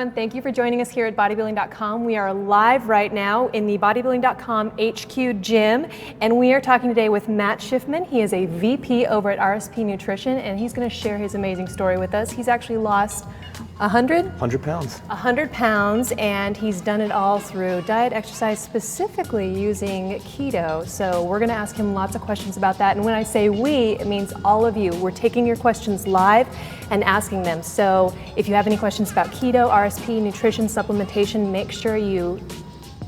everyone. Thank you for joining us here at bodybuilding.com. We are live right now in the bodybuilding.com HQ gym, and we are talking today with Matt Schiffman. He is a VP over at RSP Nutrition, and he's going to share his amazing story with us. He's actually lost 100 pounds. 100 pounds, and he's done it all through diet, exercise, specifically using keto. So we're going to ask him lots of questions about that. And when I say we, it means all of you. We're taking your questions live and asking them. So if you have any questions about keto, RSP, nutrition, supplementation, make sure you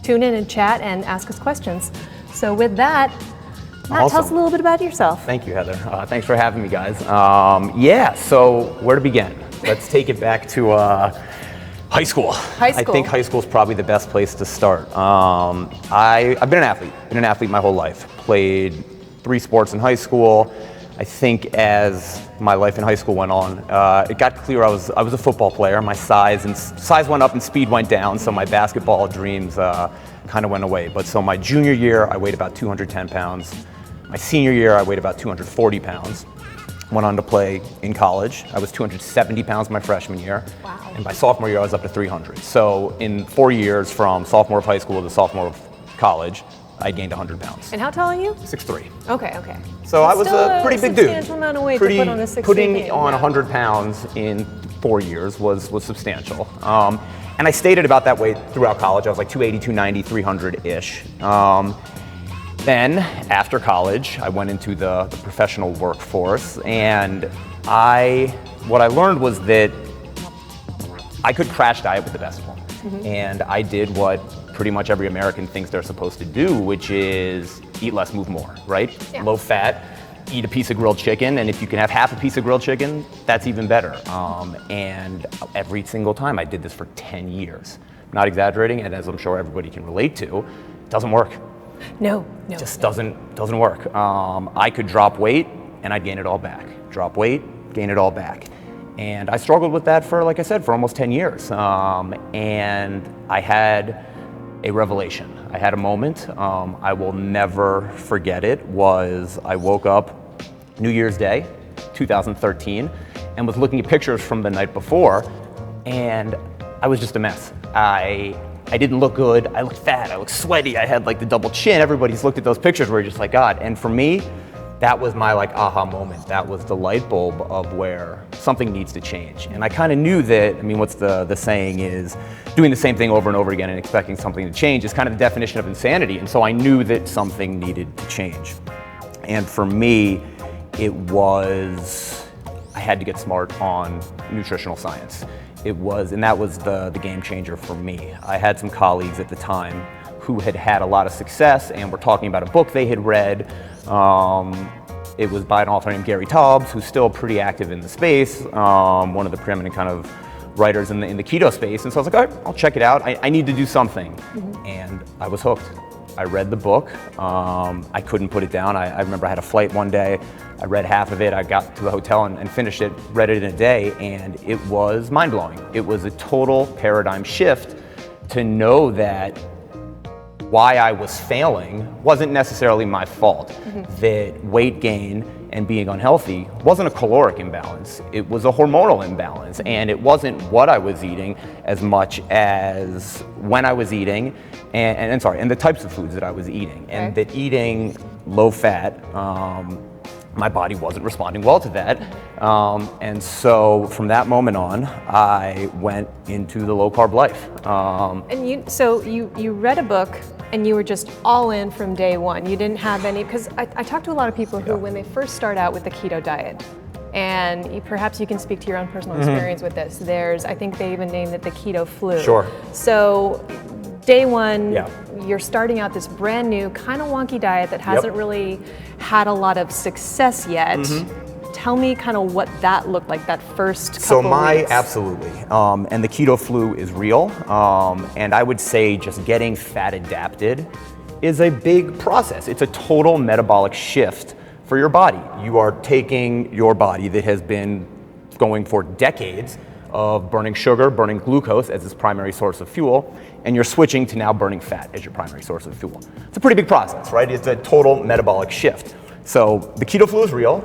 tune in and chat and ask us questions. So with that, Matt, awesome. Tell us a little bit about yourself. Thank you, Heather. Thanks for having me, guys. So where to begin? Let's take it back to high school. High school. I think high school is probably the best place to start. I've been an athlete my whole life. Played 3 sports in high school. I think as my life in high school went on, it got clear I was a football player. My size went up and speed went down, so my basketball dreams kind of went away. But so my junior year, I weighed about 210 pounds. My senior year, I weighed about 240 pounds. Went on to play in college. I was 270 pounds my freshman year. Wow. And by sophomore year, I was up to 300. So in 4 years, from sophomore of high school to sophomore of college, I gained 100 pounds. And how tall are you? 6'3". Okay. So I was a pretty big dude. Substantial amount of weight to put on a 6'3". Putting on 100 pounds in 4 years was substantial. And I stayed at about that weight throughout college. I was like 280, 290, 300-ish. Then, after college, I went into the professional workforce, and what I learned was that I could crash diet with the best of them. Mm-hmm. And I did what pretty much every American thinks they're supposed to do, which is eat less, move more, right? Yeah. Low fat, eat a piece of grilled chicken, and if you can have half a piece of grilled chicken, that's even better. And every single time I did this for 10 years. I'm not exaggerating, and as I'm sure everybody can relate to, it doesn't work. No. It just doesn't work. I could drop weight and I'd gain it all back. Drop weight, gain it all back. And I struggled with that for, like I said, for almost 10 years. And I had a revelation. I had a moment. I will never forget it. I woke up New Year's Day, 2013, and was looking at pictures from the night before, and I was just a mess. I didn't look good. I looked fat. I looked sweaty. I had like the double chin. Everybody's looked at those pictures where you're just like, God. And for me, that was my like aha moment. That was the light bulb of where something needs to change. And I kind of knew that, what's the saying is, doing the same thing over and over again and expecting something to change is kind of the definition of insanity. And so I knew that something needed to change. And for me, I had to get smart on nutritional science. And that was the game changer for me. I had some colleagues at the time who had a lot of success and were talking about a book they had read. It was by an author named Gary Taubes, who's still pretty active in the space, one of the preeminent kind of writers in the keto space. And so I was like, all right, I'll check it out. I need to do something. Mm-hmm. And I was hooked. I read the book. I couldn't put it down. I remember I had a flight one day. I read half of it. I got to the hotel and finished it, read it in a day, and it was mind-blowing. It was a total paradigm shift to know that why I was failing wasn't necessarily my fault. Mm-hmm. That weight gain and being unhealthy wasn't a caloric imbalance. It was a hormonal imbalance, and it wasn't what I was eating as much as when I was eating and the types of foods that I was eating. Okay. And that eating low fat, my body wasn't responding well to that. And so from that moment on, I went into the low carb life. And you read a book and you were just all in from day one. You didn't have any, because I talk to a lot of people who, when they first start out with the keto diet, and perhaps you can speak to your own personal experience with this. I think they even named it the keto flu. Sure. So day one, you're starting out this brand new kind of wonky diet that hasn't really had a lot of success yet. Mm-hmm. Tell me kind of what that looked like, that first couple weeks. Absolutely. And the keto flu is real. And I would say just getting fat adapted is a big process. It's a total metabolic shift for your body. You are taking your body that has been going for decades of burning sugar, burning glucose as its primary source of fuel, and you're switching to now burning fat as your primary source of fuel. It's a pretty big process, right? It's a total metabolic shift. So the keto flu is real,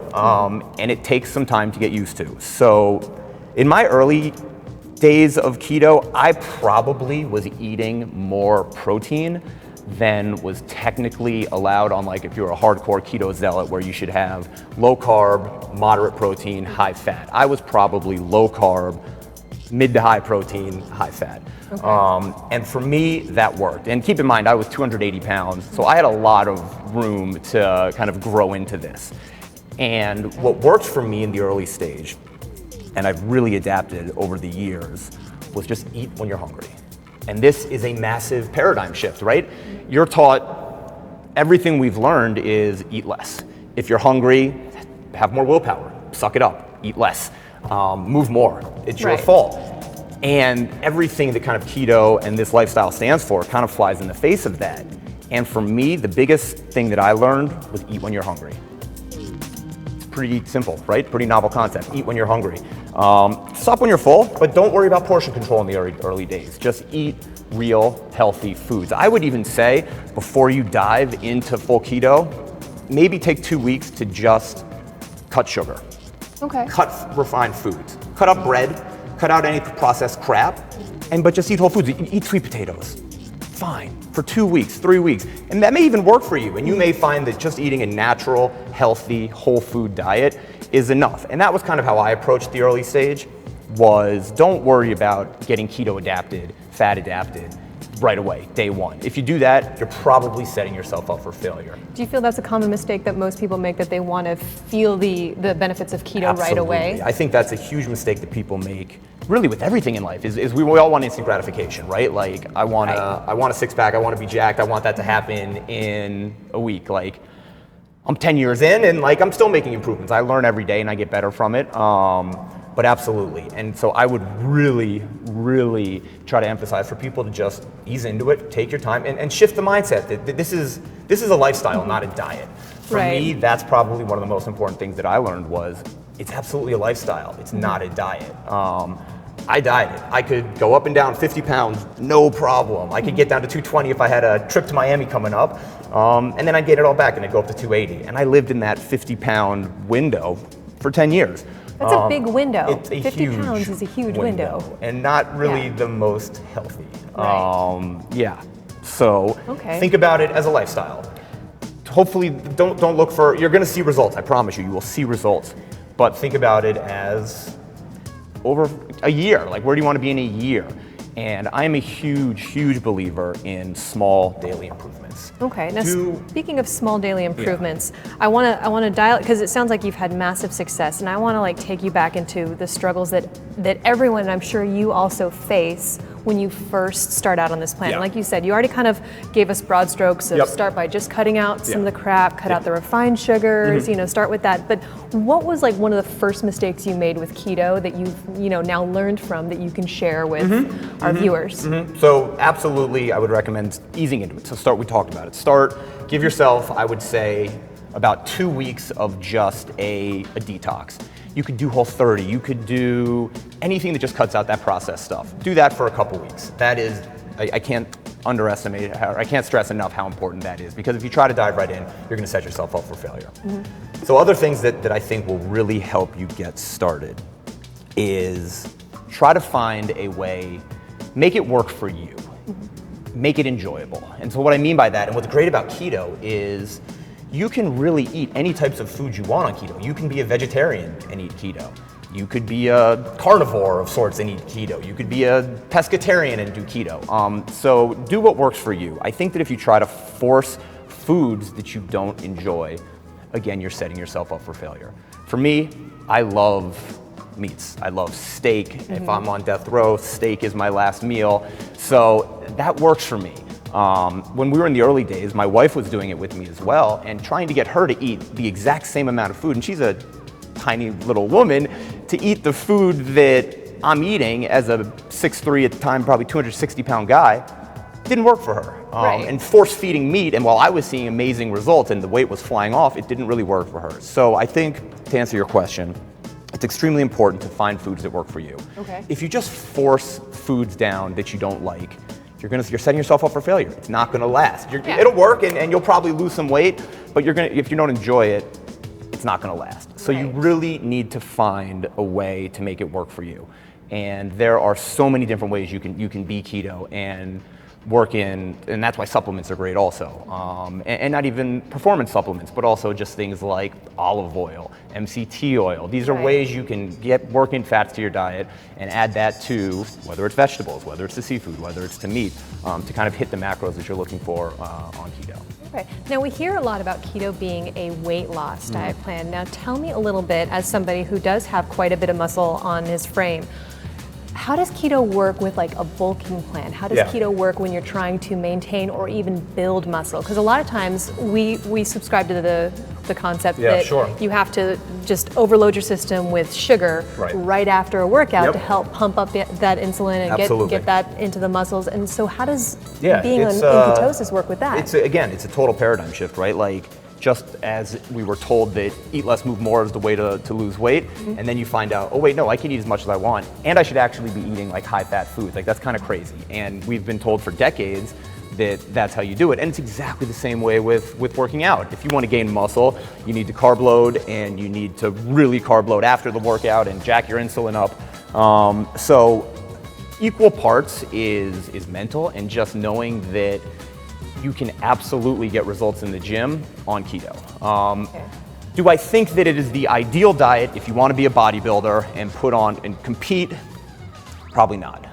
and it takes some time to get used to. So in my early days of keto, I probably was eating more protein than was technically allowed on, like, if you're a hardcore keto zealot where you should have low carb, moderate protein, high fat. I was probably low carb, mid to high protein, high fat. Okay. And for me, that worked. And keep in mind, I was 280 pounds, so I had a lot of room to kind of grow into this. And what worked for me in the early stage, and I've really adapted over the years, was just eat when you're hungry. And this is a massive paradigm shift, right? You're taught, everything we've learned is eat less. If you're hungry, have more willpower, suck it up, eat less, move more, it's your fault. And everything that kind of keto and this lifestyle stands for kind of flies in the face of that. And for me, the biggest thing that I learned was eat when you're hungry. Pretty simple, right? Pretty novel concept. Eat when you're hungry. Stop when you're full, but don't worry about portion control in the early days. Just eat real, healthy foods. I would even say, before you dive into full keto, maybe take 2 weeks to just cut sugar. Okay. Cut refined foods. Cut out bread, cut out any processed crap, but just eat whole foods. Eat sweet potatoes. Fine. For 2 weeks, 3 weeks. And that may even work for you. And you may find that just eating a natural, healthy, whole food diet is enough. And that was kind of how I approached the early stage, was don't worry about getting keto adapted, fat adapted right away, day one. If you do that, you're probably setting yourself up for failure. Do you feel that's a common mistake that most people make, that they want to feel the benefits of keto right away? I think that's a huge mistake that people make, really with everything in life, is we all want instant gratification, right? Like, I want a six pack, I want to be jacked, I want that to happen in a week. Like, I'm 10 years in and like I'm still making improvements. I learn every day and I get better from it. But absolutely. And so I would really, really try to emphasize for people to just ease into it, take your time, and shift the mindset that this is a lifestyle, not a diet. For me, that's probably one of the most important things that I learned was it's absolutely a lifestyle. It's not a diet. I dieted. I could go up and down 50 pounds, no problem. I could get down to 220 if I had a trip to Miami coming up, and then I'd get it all back and I'd go up to 280. And I lived in that 50-pound window for 10 years. That's a big window. It's a 50 huge pounds is a huge window. And not really the most healthy. Right. So think about it as a lifestyle. Hopefully, don't look for, you're gonna see results, I promise you, you will see results. But think about it as over a year, like where do you wanna be in a year? And I'm a huge, huge believer in small daily improvements. Okay, now speaking of small daily improvements, I wanna dial, because it sounds like you've had massive success, and I wanna like take you back into the struggles that everyone, and I'm sure you also face, when you first start out on this plan. Like you said, you already kind of gave us broad strokes of start by just cutting out some of the crap, cut out the refined sugars, start with that. But what was like one of the first mistakes you made with keto that you've now learned from that you can share with our viewers? So absolutely, I would recommend easing into it. So we talked about it. Give yourself, I would say, about 2 weeks of just a detox. You could do Whole30, you could do anything that just cuts out that processed stuff. Do that for a couple weeks. That is, I can't underestimate, I can't stress enough how important that is, because if you try to dive right in, you're gonna set yourself up for failure. So other things that I think will really help you get started is try to find a way, make it work for you, make it enjoyable. And so what I mean by that, and what's great about keto is, you can really eat any types of food you want on keto. You can be a vegetarian and eat keto. You could be a carnivore of sorts and eat keto. You could be a pescatarian and do keto. So do what works for you. I think that if you try to force foods that you don't enjoy, again, you're setting yourself up for failure. For me, I love meats. I love steak. If I'm on death row, steak is my last meal. So that works for me. When we were in the early days, my wife was doing it with me as well, and trying to get her to eat the exact same amount of food, and she's a tiny little woman, to eat the food that I'm eating as a 6'3" at the time, probably 260-pound guy, didn't work for her. And force-feeding meat, and while I was seeing amazing results and the weight was flying off, it didn't really work for her. So I think, to answer your question, it's extremely important to find foods that work for you. If you just force foods down that you don't like, you're setting yourself up for failure. It's not gonna last. It'll work and you'll probably lose some weight, but if you don't enjoy it, it's not gonna last. So you really need to find a way to make it work for you. And there are so many different ways you can be keto and work in, and that's why supplements are great also. And not even performance supplements, but also just things like olive oil, MCT oil. These are ways you can get working fats to your diet and add that to, whether it's vegetables, whether it's to seafood, whether it's to meat, to kind of hit the macros that you're looking for on keto. Okay. Now we hear a lot about keto being a weight loss diet plan. Now tell me a little bit, as somebody who does have quite a bit of muscle on his frame, how does keto work with like a bulking plan? How does keto work when you're trying to maintain or even build muscle? Because a lot of times we subscribe to the concept that you have to just overload your system with sugar right after a workout to help pump up that insulin and get that into the muscles. And so how does being in ketosis work with that? It's a total paradigm shift, right? Like, just as we were told that eat less, move more is the way to lose weight, and then you find out, oh wait, no, I can eat as much as I want, and I should actually be eating like high-fat foods. Like, that's kind of crazy. And we've been told for decades that that's how you do it. And it's exactly the same way with working out. If you want to gain muscle, you need to carb load, and you need to really carb load after the workout and jack your insulin up. So equal parts is mental, and just knowing that you can absolutely get results in the gym on keto. Do I think that it is the ideal diet if you want to be a bodybuilder and put on and compete? Probably not.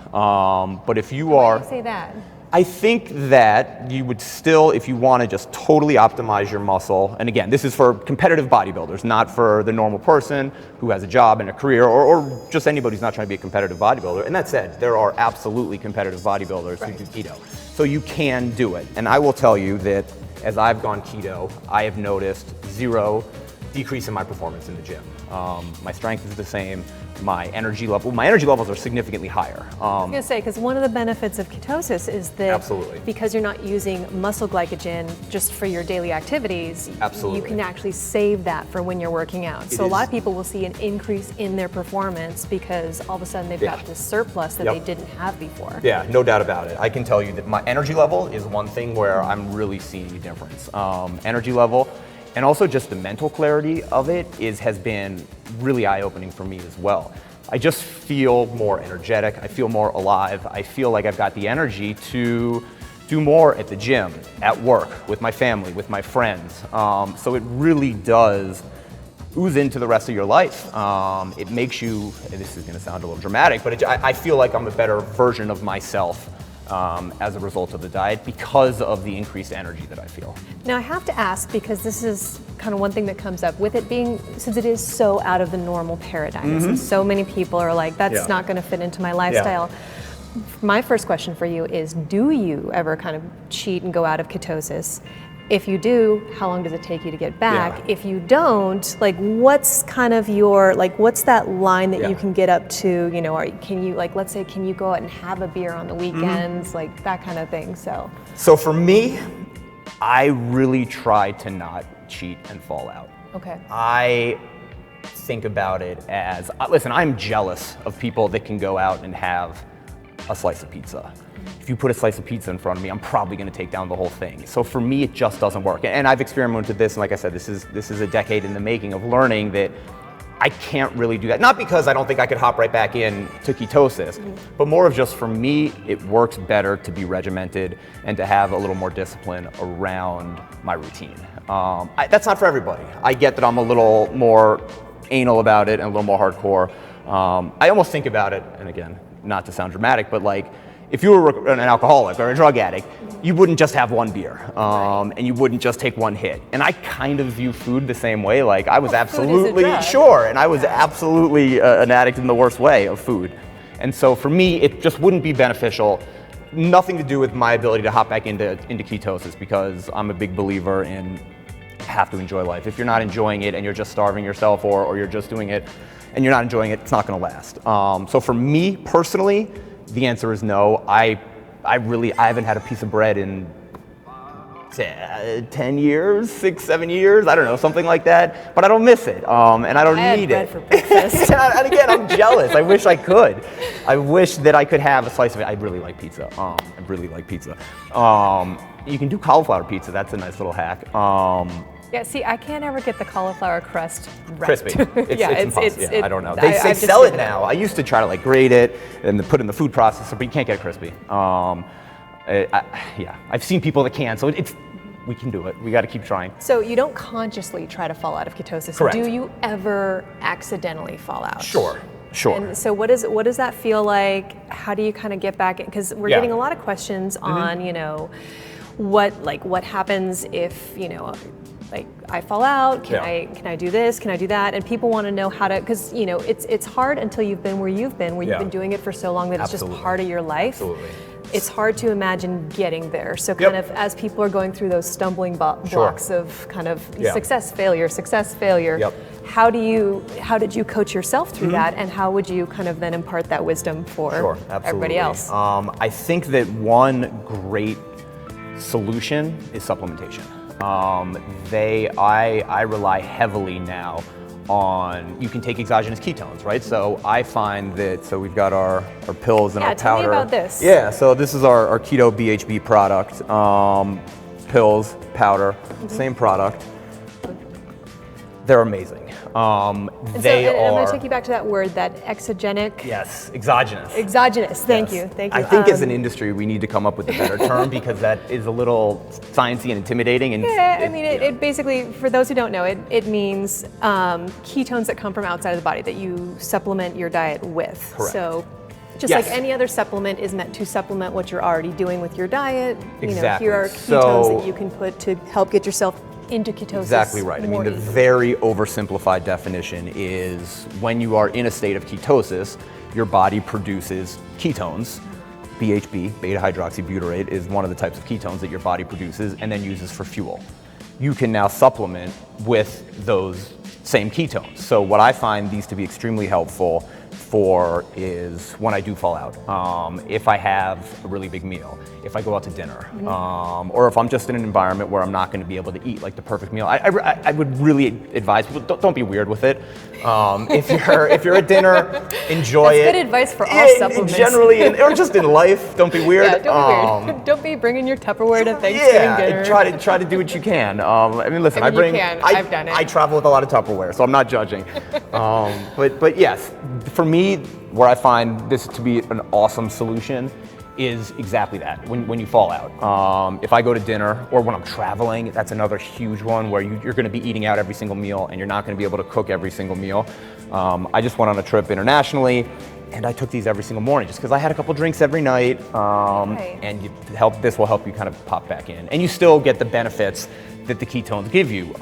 But if you are... Why do you say that? I think that you would still, if you want to just totally optimize your muscle, and again, this is for competitive bodybuilders, not for the normal person who has a job and a career, or just anybody who's not trying to be a competitive bodybuilder. And that said, there are absolutely competitive bodybuilders who do keto. So you can do it. And I will tell you that as I've gone keto, I have noticed zero decrease in my performance in the gym. My strength is the same. My energy levels are significantly higher. I was going to say, because one of the benefits of ketosis is that because you're not using muscle glycogen just for your daily activities, you can actually save that for when you're working out. So a lot of people will see an increase in their performance because all of a sudden they've got this surplus that they didn't have before. Yeah, no doubt about it. I can tell you that my energy level is one thing where I'm really seeing a difference. Energy level, and also just the mental clarity of it has been really eye-opening for me as well. I just feel more energetic, I feel more alive, I feel like I've got the energy to do more at the gym, at work, with my family, with my friends. So it really does ooze into the rest of your life. It makes you, this is gonna sound a little dramatic, but I feel like I'm a better version of myself as a result of the diet because of the increased energy that I feel. Now I have to ask, because this is kind of one thing that comes up with it being, since it is so out of the normal paradigm, and so many people are like, that's not going to fit into my lifestyle. My first question for you is, do you ever kind of cheat and go out of ketosis? If you do, how long does it take you to get back? If you don't, like, what's kind of your, like, what's that line that you can get up to, you know, or can you, like, let's say, can you go out and have a beer on the weekends, like that kind of thing, so. So for me, I really try to not cheat and fall out. Okay. I think about it as, listen, I'm jealous of people that can go out and have a slice of pizza. If you put a slice of pizza in front of me, I'm probably going to take down the whole thing. So for me, it just doesn't work. And I've experimented with this, and like I said, this is a decade in the making of learning that I can't really do that. Not because I don't think I could hop right back in to ketosis, but more of just for me, it works better to be regimented and to have a little more discipline around my routine. That's not for everybody. I get that I'm a little more anal about it and a little more hardcore. I almost think about it, and again, not to sound dramatic, but like, if you were an alcoholic or a drug addict, you wouldn't just have one beer, and you wouldn't just take one hit. And I kind of view food the same way. Like, I was absolutely and I was absolutely an addict in the worst way of food. And so for me, it just wouldn't be beneficial. Nothing to do with my ability to hop back into ketosis, because I'm a big believer in have to enjoy life. If you're not enjoying it and you're just starving yourself, or you're just doing it and you're not enjoying it, it's not going to last. So for me personally, the answer is no. I haven't had a piece of bread in 10 years, 6, 7 years, I don't know, something like that. But I don't miss it, and I don't need it. For breakfast. And again, I'm jealous. I wish I could. I wish that I could have a slice of it. I really like pizza. I really like pizza. You can do cauliflower pizza. That's a nice little hack. Yeah, see, I can't ever get the cauliflower crust right. Crispy. It's yeah, impossible. it's I don't know. They I've just sell it given now. I used to try to like grate it and put it in the food processor, but you can't get it crispy. Yeah, I've seen people that can, so we can do it. We got to keep trying. So you don't consciously try to fall out of ketosis. Correct. Do you ever accidentally fall out? Sure. And so what does that feel like? How do you kind of get back in? Because we're getting a lot of questions on, you know, what happens if, you know, like I fall out, can I do this, can I do that? And people want to know how to, because you know, it's hard until you've been where you've been doing it for so long that it's just part of your life. Absolutely. It's hard to imagine getting there. So kind of as people are going through those stumbling blocks of kind of success, failure, how did you coach yourself through that, and how would you kind of then impart that wisdom for everybody else? I think that one great solution is supplementation. I rely heavily now on, you can take exogenous ketones, right? So I find that, so we've got our pills and our powder. Tell me about this. Yeah, so this is our keto BHB product. Pills, powder, same product. They're amazing. I'm going to take you back to that word, that exogenic. Yes, exogenous. Exogenous. Thank you. I think as an industry we need to come up with a better term because that is a little sciencey and intimidating. And it basically, for those who don't know, it means ketones that come from outside of the body that you supplement your diet with. Correct. So just like any other supplement is meant to supplement what you're already doing with your diet. Exactly. You know, here are ketones that you can put to help get yourself into ketosis. Exactly right. I mean, the very oversimplified definition is when you are in a state of ketosis, your body produces ketones. BHB, beta hydroxybutyrate, is one of the types of ketones that your body produces and then uses for fuel. You can now supplement with those same ketones. So what I find these to be extremely helpful for is when I do fall out. If I have a really big meal, if I go out to dinner, or if I'm just in an environment where I'm not going to be able to eat like the perfect meal. I would really advise people, don't be weird with it. If you're at dinner, enjoy it. That's good advice for all supplements. Generally, or just in life, don't be weird. Yeah, don't be weird. Don't be bringing your Tupperware to Thanksgiving dinner. Try to do what you can. I mean, listen, I've done it. I travel with a lot of Tupperware, so I'm not judging. But yes, for me, where I find this to be an awesome solution is exactly that, when you fall out. If I go to dinner or when I'm traveling, that's another huge one where you're gonna be eating out every single meal and you're not gonna be able to cook every single meal. I just went on a trip internationally and I took these every single morning just because I had a couple drinks every night, and this will help you kind of pop back in. And you still get the benefits that the ketones give you,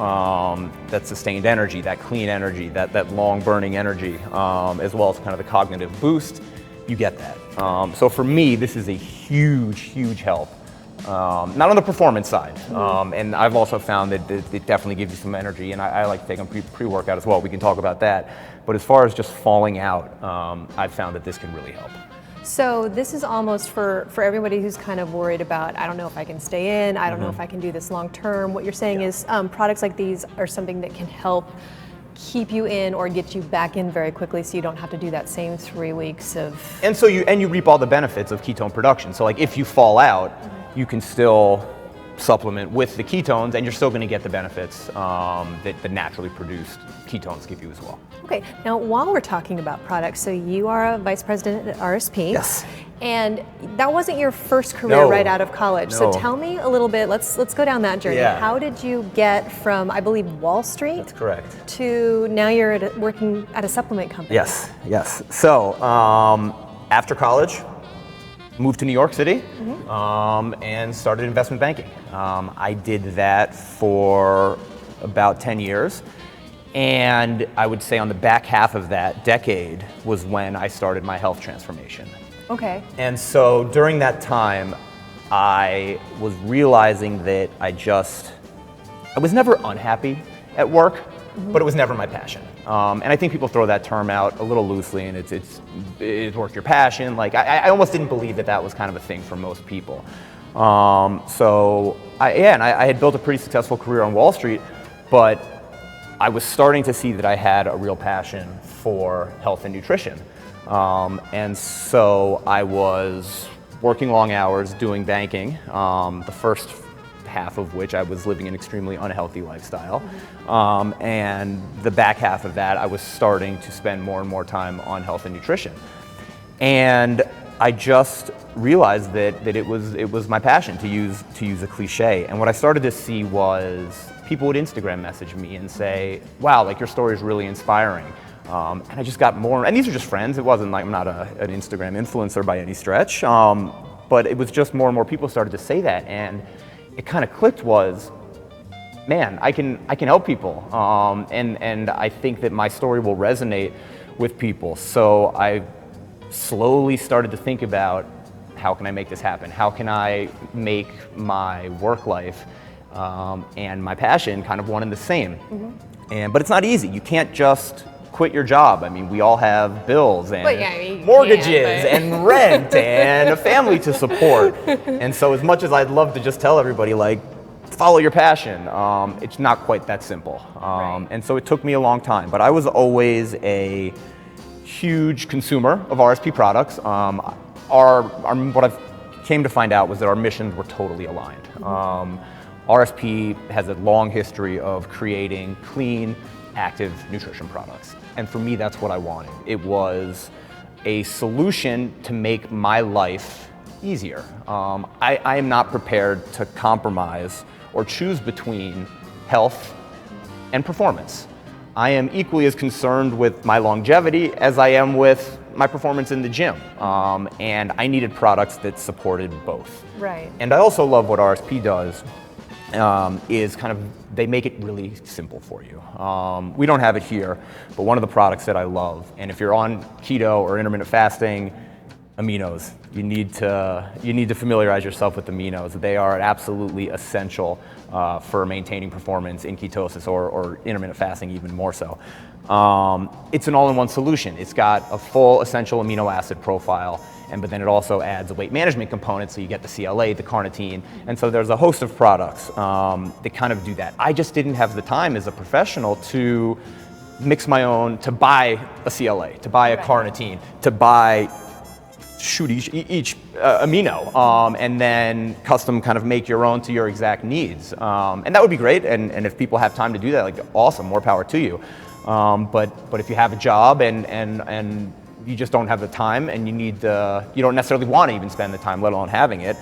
that sustained energy, that clean energy, that long burning energy, as well as kind of the cognitive boost. You get that. So for me, this is a huge, huge help. Not on the performance side. And I've also found that it definitely gives you some energy, and I like to take them pre-workout as well. We can talk about that. But as far as just falling out, I've found that this can really help. So this is almost for everybody who's kind of worried about, I don't know if I can stay in, I don't know if I can do this long term. What you're saying is products like these are something that can help keep you in or get you back in very quickly so you don't have to do that same 3 weeks of... And so you reap all the benefits of ketone production. So like if you fall out, you can still supplement with the ketones and you're still going to get the benefits that the naturally produced ketones give you as well. Okay, now while we're talking about products, so you are a vice president at RSP. Yes. And that wasn't your first career right out of college. No. So tell me a little bit, let's go down that journey. Yeah. How did you get from, I believe, Wall Street? That's correct. To now you're working at a supplement company? Yes. So after college, moved to New York City and started investment banking. I did that for about 10 years. And I would say on the back half of that decade was when I started my health transformation. Okay. And so during that time, I was realizing that I was never unhappy at work, but it was never my passion. And I think people throw that term out a little loosely, and it's work your passion. Like I almost didn't believe that was kind of a thing for most people. So I had built a pretty successful career on Wall Street, but I was starting to see that I had a real passion for health and nutrition. And so I was working long hours doing banking. The first half of which I was living an extremely unhealthy lifestyle. And the back half of that, I was starting to spend more and more time on health and nutrition. And I just realized that it was my passion, to use a cliche. And what I started to see was people would Instagram message me and say, wow, like your story is really inspiring. And I just got more, and these are just friends. It wasn't like I'm not an Instagram influencer by any stretch, but it was just more and more people started to say that, and it kind of clicked was, man, I can help people, and I think that my story will resonate with people. So I slowly started to think about, how can I make this happen? How can I make my work life and my passion kind of one and the same? But it's not easy. You can't just quit your job. I mean, we all have bills and mortgages and rent and a family to support. And so as much as I'd love to just tell everybody, like, follow your passion, it's not quite that simple. And so it took me a long time, but I was always a huge consumer of RSP products. What I've came to find out was that our missions were totally aligned. RSP has a long history of creating clean, active nutrition products. And for me, that's what I wanted. It was a solution to make my life easier. I am not prepared to compromise or choose between health and performance. I am equally as concerned with my longevity as I am with my performance in the gym. And I needed products that supported both. Right. And I also love what RSP does, is kind of, they make it really simple for you. We don't have it here, but one of the products that I love, and if you're on keto or intermittent fasting, aminos. You need to familiarize yourself with aminos. They are absolutely essential for maintaining performance in ketosis or intermittent fasting, even more so. It's an all-in-one solution. It's got a full essential amino acid profile, but then it also adds a weight management component, so you get the CLA, the carnitine, and so there's a host of products that kind of do that. I just didn't have the time as a professional to mix my own, to buy a CLA, to buy a carnitine, to buy each amino, and then custom kind of make your own to your exact needs. And that would be great, and if people have time to do that, like, awesome, more power to you. But if you have a job and you just don't have the time, and you don't necessarily want to even spend the time, let alone having it,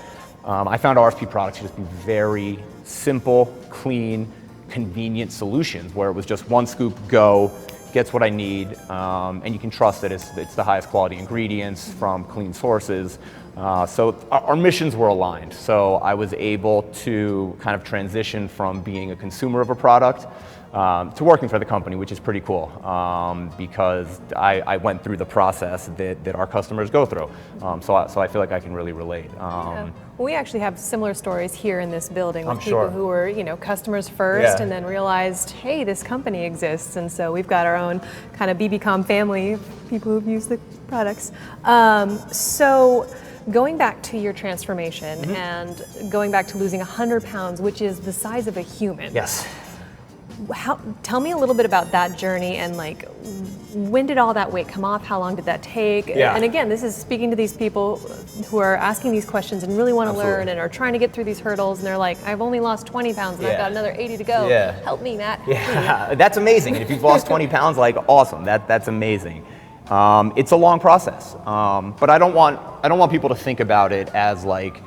I found RSP products to just be very simple, clean, convenient solutions where it was just one scoop, go, gets what I need, and you can trust that it's the highest quality ingredients from clean sources. So our missions were aligned. So I was able to kind of transition from being a consumer of a product to working for the company, which is pretty cool, because I went through the process that our customers go through. So I feel like I can really relate. Well, we actually have similar stories here in this building with I'm people sure. who were, customers first and then realized, hey, this company exists. And so we've got our own kind of BBCom family, people who've used the products. So going back to your transformation and going back to losing 100 pounds, which is the size of a human. Yes. Tell me a little bit about that journey, and like, when did all that weight come off? How long did that take? Yeah. And again, this is speaking to these people who are asking these questions and really want to learn and are trying to get through these hurdles, and they're like, I've only lost 20 pounds and I've got another 80 to go. Yeah. Help me, Matt. Yeah, that's amazing. And if you've lost 20 pounds, like, awesome. That's amazing. It's a long process, but I don't want people to think about it as like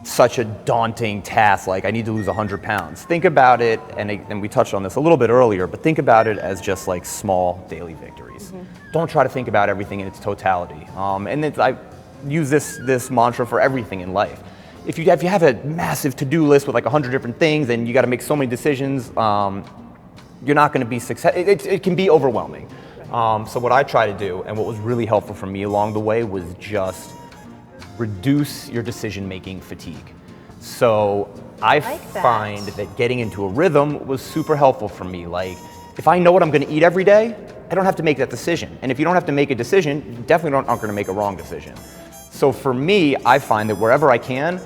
such a daunting task, like I need to lose 100 pounds. Think about it, and we touched on this a little bit earlier, but think about it as just like small daily victories. Don't try to think about everything in its totality. I use this mantra for everything in life. If you have a massive to-do list with like 100 different things and you got to make so many decisions, you're not going to be successful. It can be overwhelming. So what I try to do, and what was really helpful for me along the way, was just reduce your decision-making fatigue. So I find that getting into a rhythm was super helpful for me. Like, if I know what I'm going to eat every day, I don't have to make that decision. And if you don't have to make a decision, you definitely aren't going to make a wrong decision. So for me, I find that wherever I can,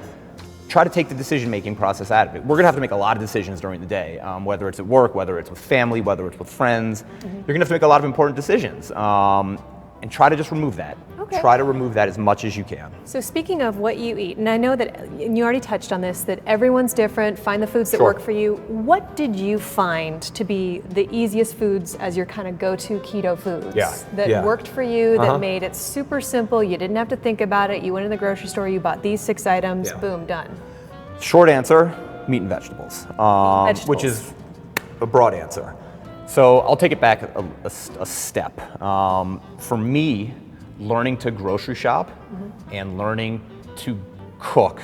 try to take the decision-making process out of it. We're going to have to make a lot of decisions during the day, whether it's at work, whether it's with family, whether it's with friends. You're going to have to make a lot of important decisions. and try to just remove that. Okay. Try to remove that as much as you can. So speaking of what you eat, and I know that and you already touched on this, that everyone's different, find the foods that Sure. work for you. What did you find to be the easiest foods as your kind of go-to keto foods that worked for you, that made it super simple, you didn't have to think about it, you went to the grocery store, you bought these 6 items, boom, done. Short answer, meat and vegetables, which is a broad answer. So I'll take it back a step. For me, learning to grocery shop and learning to cook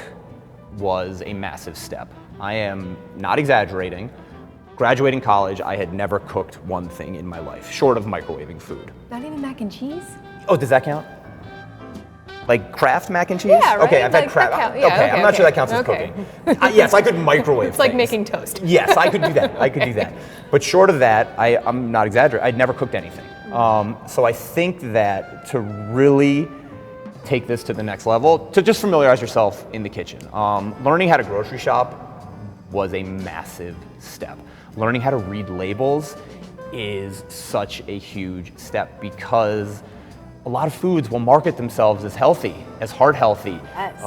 was a massive step. I am not exaggerating. Graduating college, I had never cooked one thing in my life, short of microwaving food. Not even mac and cheese? Oh, does that count? Like Kraft mac and cheese? Yeah, right? Okay, I've had Kraft. I'm not sure that counts as cooking. Yes, I could microwave It's like things. making toast. Yes, I could do that. But short of that, I'm not exaggerating. I'd never cooked anything. So I think that to really take this to the next level, to just familiarize yourself in the kitchen. Learning how to grocery shop was a massive step. Learning how to read labels is such a huge step because a lot of foods will market themselves as healthy, as heart healthy. Yes.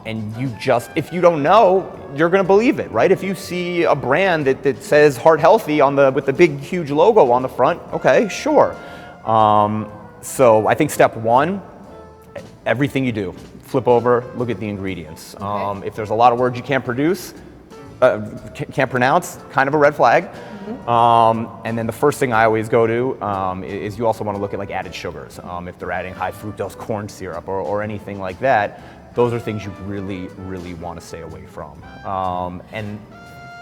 And you just, if you don't know, you're gonna believe it, right? If you see a brand that says heart healthy with the big, huge logo on the front, okay, sure. So I think step one, everything you do, flip over, look at the ingredients. Okay. If there's a lot of words you can't pronounce, kind of a red flag. And then the first thing I always go to is you also want to look at like added sugars. If they're adding high fructose corn syrup or anything like that, those are things you really, really want to stay away from. And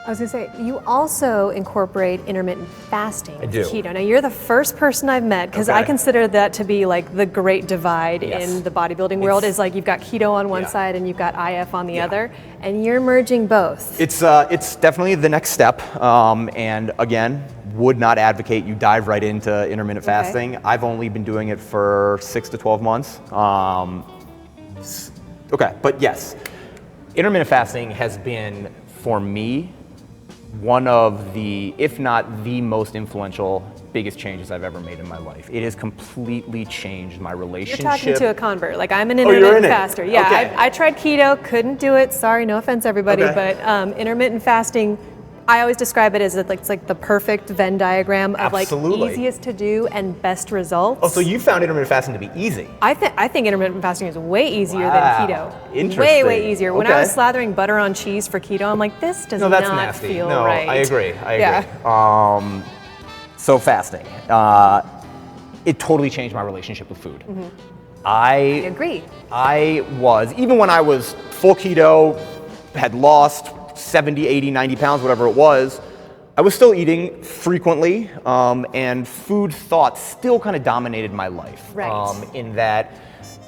I was gonna say, you also incorporate intermittent fasting. I do. Keto. Now you're the first person I've met, because I Okay. consider that to be like the great divide Yes. in the bodybuilding world, is like you've got keto on one side and you've got IF on the other, and you're merging both. it's definitely the next step. And again, would not advocate you dive right into intermittent fasting. I've only been doing it for 6 to 12 months. Okay, but yes, intermittent fasting has been, for me, one of the, if not the most influential, biggest changes I've ever made in my life. It has completely changed my You're relationship. talking to a convert. Like, I'm an you're intermittent in it. faster. Yeah, Okay. I tried keto, couldn't do it. Sorry, no offense, everybody, Okay. but intermittent fasting, I always describe it as it's like the perfect Venn diagram of Absolutely. like easiest to do and best results. Oh, so you found intermittent fasting to be easy? I think intermittent fasting is way easier Wow. than keto. Interesting. Way easier. When I Okay. was slathering butter on cheese for keto, I'm like, this does No, that's not nasty. feel No, right. I agree. Yeah. So fasting, it totally changed my relationship with food. I agree. I was, even when I was full keto, had lost 70, 80, 90 pounds, whatever it was, I was still eating frequently, and food thoughts still kind of dominated my life. Right. In that,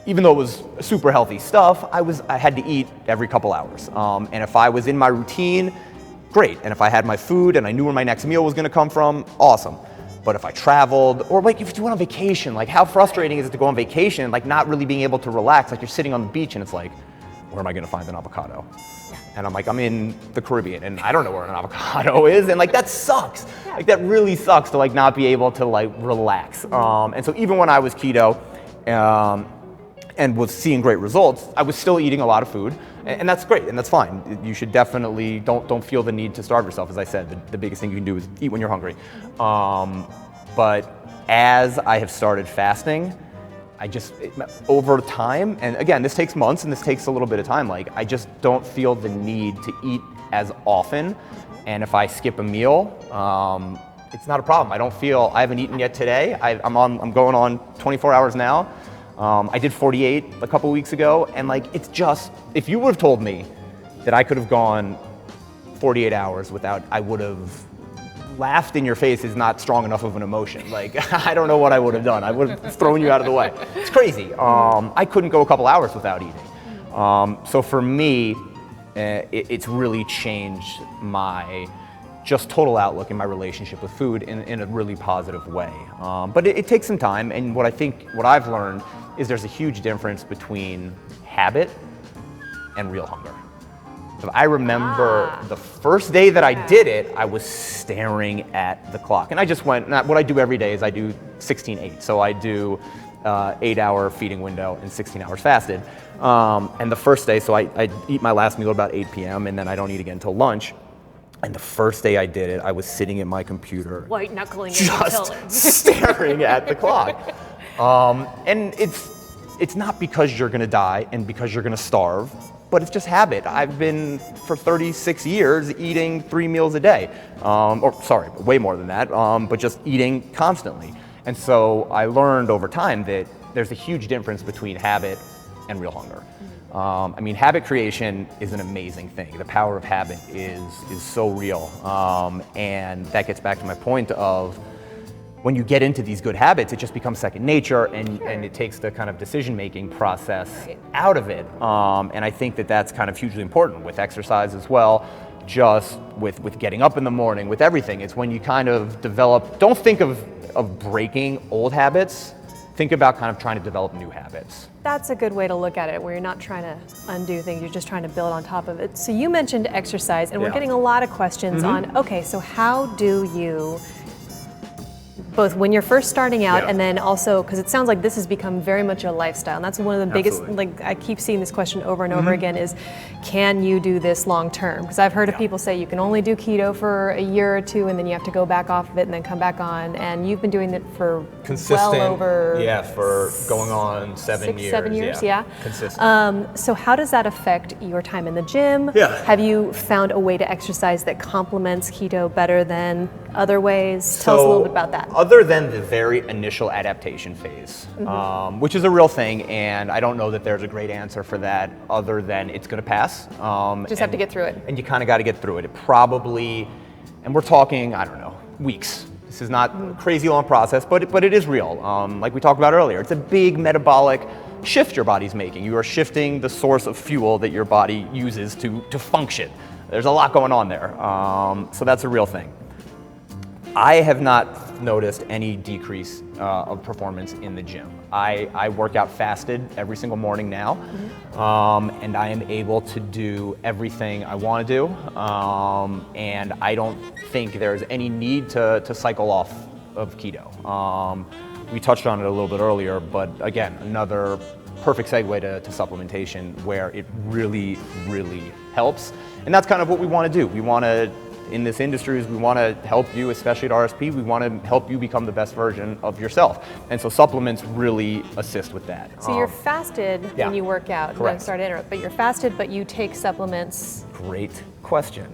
even though it was super healthy stuff, I had to eat every couple hours. And if I was in my routine, great. And if I had my food and I knew where my next meal was gonna come from, awesome. But if I traveled, or like if you went on vacation, like how frustrating is it to go on vacation and like not really being able to relax, like you're sitting on the beach and it's like, where am I gonna find an avocado? And I'm like, I'm in the Caribbean and I don't know where an avocado is. And like, that sucks. Like that really sucks to like not be able to like relax. And so even when I was keto and was seeing great results, I was still eating a lot of food. And that's great, and that's fine. You should definitely, don't feel the need to starve yourself. As I said, the biggest thing you can do is eat when you're hungry. But as I have started fasting, over time, and again, this takes months and this takes a little bit of time, like I just don't feel the need to eat as often. And if I skip a meal, it's not a problem. I haven't eaten yet today. I'm going on 24 hours now. I did 48 a couple weeks ago, and like, it's just, if you would have told me that I could have gone 48 hours without, I would have laughed in your face is not strong enough of an emotion. Like, I don't know what I would have done. I would have thrown you out of the way. It's crazy. I couldn't go a couple hours without eating. So for me, it's really changed my just total outlook in my relationship with food in a really positive way. But it takes some time, and what I've learned is there's a huge difference between habit and real hunger. So I remember the first day that I did it, I was staring at the clock. And I just went, what I do every day is I do 16/8. So I do 8-hour feeding window and 16 hours fasted. And the first day, so I eat my last meal at about 8 p.m. and then I don't eat again until lunch. And the first day I did it, I was sitting at my computer, White knuckling it just until staring at the clock. And it's not because you're gonna die and because you're gonna starve, but it's just habit. I've been, for 36 years, eating 3 meals a day. Or sorry, way more than that, but just eating constantly. And so I learned over time that there's a huge difference between habit and real hunger. I mean, habit creation is an amazing thing. The power of habit is so real. And that gets back to my point of when you get into these good habits, it just becomes second nature and it takes the kind of decision-making process out of it. And I think that that's kind of hugely important with exercise as well, just with getting up in the morning, with everything. It's when you kind of develop, don't think of breaking old habits, think about kind of trying to develop new habits. That's a good way to look at it, where you're not trying to undo things, you're just trying to build on top of it. So you mentioned exercise, and we're getting a lot of questions on, okay, so how do you, both when you're first starting out and then also, because it sounds like this has become very much a lifestyle, and that's one of the biggest, like I keep seeing this question over and over again is, can you do this long term? Because I've heard of people say you can only do keto for a year or two and then you have to go back off of it and then come back on, and you've been doing it for Consistent, well over for going on 7 years. 7 years, yeah. Consistent. So how does that affect your time in the gym? Yeah. Have you found a way to exercise that complements keto better than other ways? Tell us a little bit about that. Other than the very initial adaptation phase, which is a real thing, and I don't know that there's a great answer for that other than it's going to pass. Just have to get through it. And you kind of got to get through it. It probably, and we're talking, I don't know, weeks. This is not a crazy long process, but it is real. Like we talked about earlier, it's a big metabolic shift your body's making. You are shifting the source of fuel that your body uses to function. There's a lot going on there. So that's a real thing. I have not noticed any decrease of performance in the gym. I work out fasted every single morning now, and I am able to do everything I want to do, and I don't think there's any need to cycle off of keto. We touched on it a little bit earlier, but again, another perfect segue to supplementation where it really, really helps. And that's kind of what we want to do. We want to, in this industry, is we want to help you, especially at RSP, we want to help you become the best version of yourself. And so supplements really assist with that. So you're fasted when you work out. Correct. I'm sorry to interrupt, but you're fasted, but you take supplements. Great question.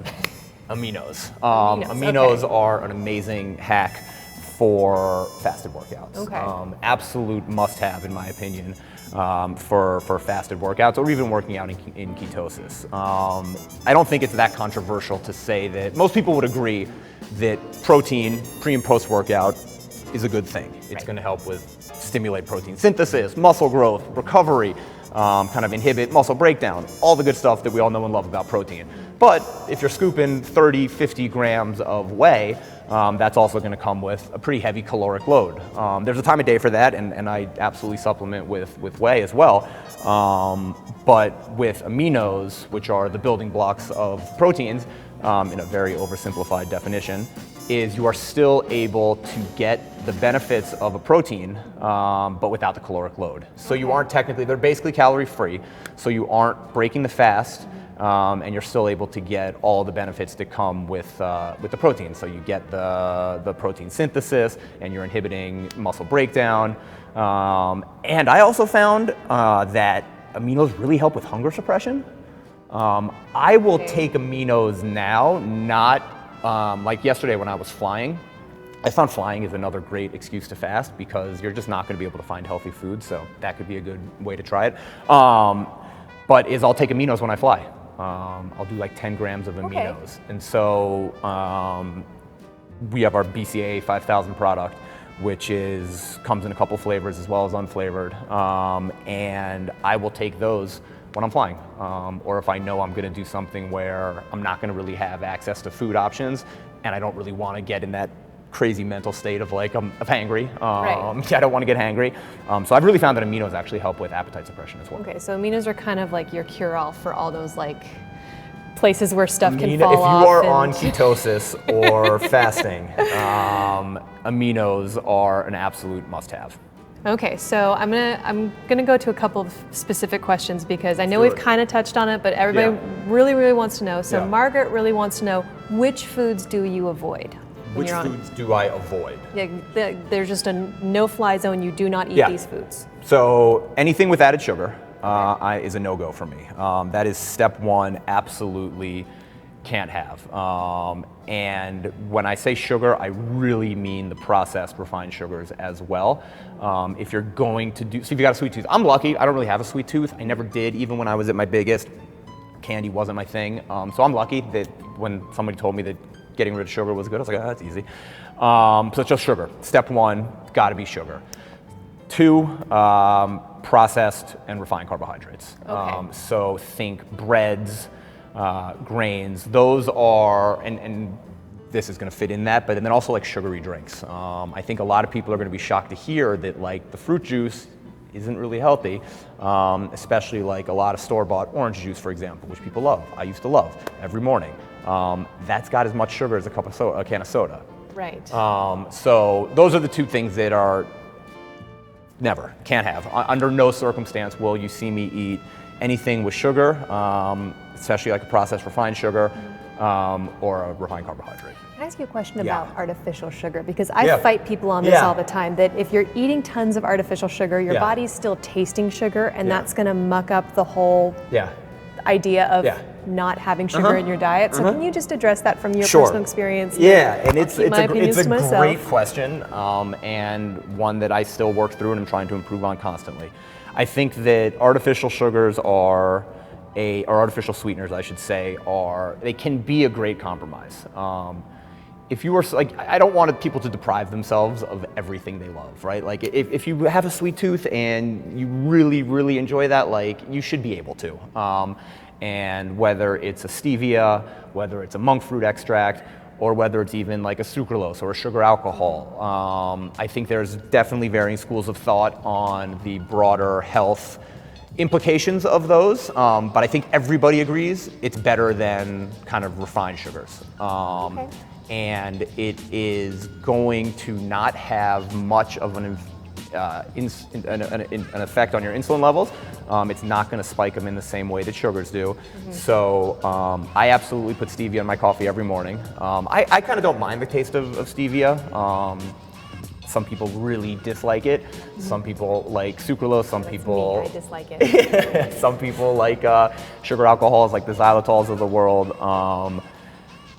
Aminos. Aminos, okay. Are an amazing hack for fasted workouts. Okay. Absolute must-have, in my opinion, for fasted workouts or even working out in ketosis. I don't think it's that controversial to say that most people would agree that protein pre and post workout is a good thing. It's going to help with stimulate protein synthesis, muscle growth, recovery, kind of inhibit muscle breakdown, all the good stuff that we all know and love about protein. But if you're scooping 30, 50 grams of whey, that's also going to come with a pretty heavy caloric load. There's a time of day for that, and I absolutely supplement with whey as well. But with aminos, which are the building blocks of proteins, in a very oversimplified definition, is you are still able to get the benefits of a protein, but without the caloric load. So you aren't technically, they're basically calorie free, so you aren't breaking the fast, and you're still able to get all the benefits that come with the protein. So you get the protein synthesis, and you're inhibiting muscle breakdown. And I also found that aminos really help with hunger suppression. I will take aminos now, not like yesterday when I was flying. I found flying is another great excuse to fast because you're just not going to be able to find healthy food, so that could be a good way to try it. But I'll take aminos when I fly. I'll do like 10 grams of aminos. Okay. And so we have our BCAA 5000 product, which comes in a couple flavors as well as unflavored. And I will take those when I'm flying, or if I know I'm going to do something where I'm not going to really have access to food options, and I don't really want to get in that crazy mental state of like I'm hangry. I don't want to get hangry. So I've really found that aminos actually help with appetite suppression as well. Okay, so aminos are kind of like your cure-all for all those like places where stuff can fall off. If you are on ketosis or fasting, aminos are an absolute must-have. Okay, so I'm gonna go to a couple of specific questions because I know Do we've it. kind of touched on it, but everybody Yeah. really wants to know. So Yeah. Margaret really wants to know, which foods do you avoid when Which you're on? foods do I avoid? Yeah, there's just a no-fly zone. You do not eat Yeah. these foods. So anything with added sugar is a no-go for me. That is step one, absolutely can't have. And when I say sugar, I really mean the processed refined sugars as well. If you're going to do, so if you got a sweet tooth, I'm lucky, I don't really have a sweet tooth. I never did, even when I was at my biggest. Candy wasn't my thing. So I'm lucky that when somebody told me that getting rid of sugar was good, I was like, oh, that's easy. So it's just sugar. Step one, gotta be sugar. Two, processed and refined carbohydrates. Okay. So think breads, grains. Those are, and this is going to fit in that, but then also like sugary drinks. I think a lot of people are going to be shocked to hear that like the fruit juice isn't really healthy, especially like a lot of store-bought orange juice, for example, which people love. I used to love every morning. That's got as much sugar as a can of soda. Right. So those are the two things that are never, can't have. Under no circumstance will you see me eat anything with sugar, especially like a processed refined sugar or a refined carbohydrate. Can I ask you a question Yeah. about artificial sugar? Because I Yeah. fight people on this Yeah. all the time, that if you're eating tons of artificial sugar, your Yeah. body's still tasting sugar, and Yeah. that's gonna muck up the whole Yeah. idea of Yeah. not having sugar in your diet. So can you just address that from your Sure. personal experience? Yeah, and I'll it's keep my it's opinions a to myself. great question, and one that I still work through and I'm trying to improve on constantly. I think that artificial sugars or artificial sweeteners, I should say, they can be a great compromise. If you were like, I don't want people to deprive themselves of everything they love, right? Like if you have a sweet tooth and you really enjoy that, like you should be able to. And whether it's a stevia, whether it's a monk fruit extract, or whether it's even like a sucralose or a sugar alcohol, I think there's definitely varying schools of thought on the broader health implications of those, but I think everybody agrees it's better than kind of refined sugars. Okay. And it is going to not have much of an effect on your insulin levels. It's not going to spike them in the same way that sugars do. So I absolutely put stevia in my coffee every morning. I kind of don't mind the taste of stevia. Some people really dislike it. Some people like sucralose. Some people I dislike it. some people like sugar alcohols, like the xylotols of the world.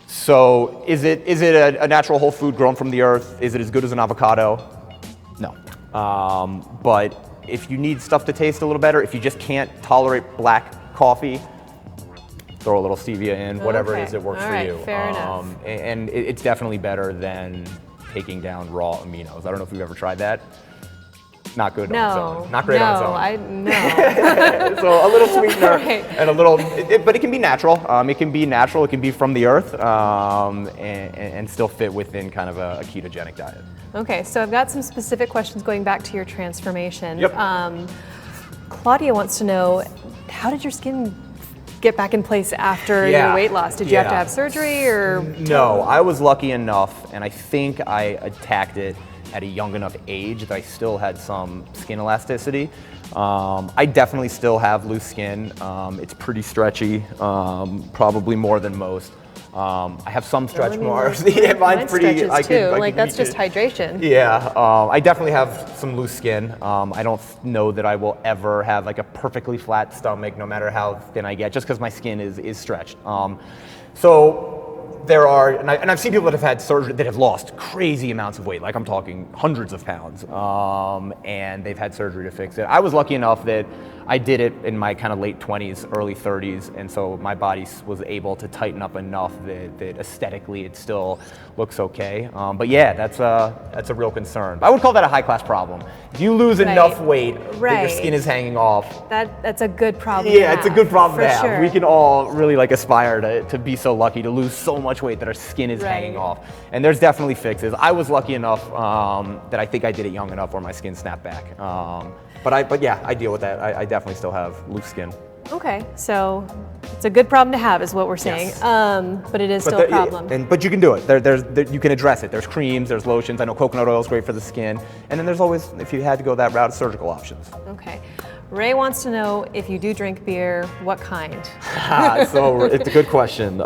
So is it a natural whole food grown from the earth? Is it as good as an avocado? No. But if you need stuff to taste a little better, if you just can't tolerate black coffee, throw a little stevia in, whatever it Okay. is that works All for right, you. fair enough. And it's definitely better than taking down raw aminos. I don't know if you've ever tried that. Not good on its No. own. Not great on its own. No. So a little sweetener Right. and a little, but it can be natural. It can be natural. It can be from the earth, and still fit within kind of a ketogenic diet. Okay, so I've got some specific questions going back to your transformation. Yep. Claudia wants to know, how did your skin get back in place after Yeah. your weight loss? Did you have to Yeah. have surgery or? No, I was lucky enough, and I think I attacked it at a young enough age that I still had some skin elasticity. I definitely still have loose skin. It's pretty stretchy, probably more than most. I have some stretch marks. Yeah, mine's pretty. Stretches I too. could Like that's reach just it. hydration. Yeah, I definitely have some loose skin. I don't know that I will ever have like a perfectly flat stomach, no matter how thin I get, just because my skin is stretched. So there are, and I've seen people that have had surgery that have lost crazy amounts of weight, like I'm talking hundreds of pounds, and they've had surgery to fix it. I was lucky enough that I did it in my kind of late 20s, early 30s, and so my body was able to tighten up enough that aesthetically it still looks okay. But yeah, that's a real concern. I would call that a high-class problem. If you lose Right. enough weight that your Right. skin is hanging off, That's a good problem. yeah, to it's a have, good problem for to have. Sure. We can all really like aspire to be so lucky to lose so much weight that our skin is Right. hanging off. And there's definitely fixes. I was lucky enough that I think I did it young enough where my skin snapped back. But yeah, I deal with that. I definitely still have loose skin. Okay, so it's a good problem to have, is what we're saying. Yes. But it is still a problem. But you can do it. You can address it. There's creams, there's lotions. I know coconut oil is great for the skin. And then there's always, if you had to go that route, surgical options. Okay. Ray wants to know, if you do drink beer, what kind? So it's a good question.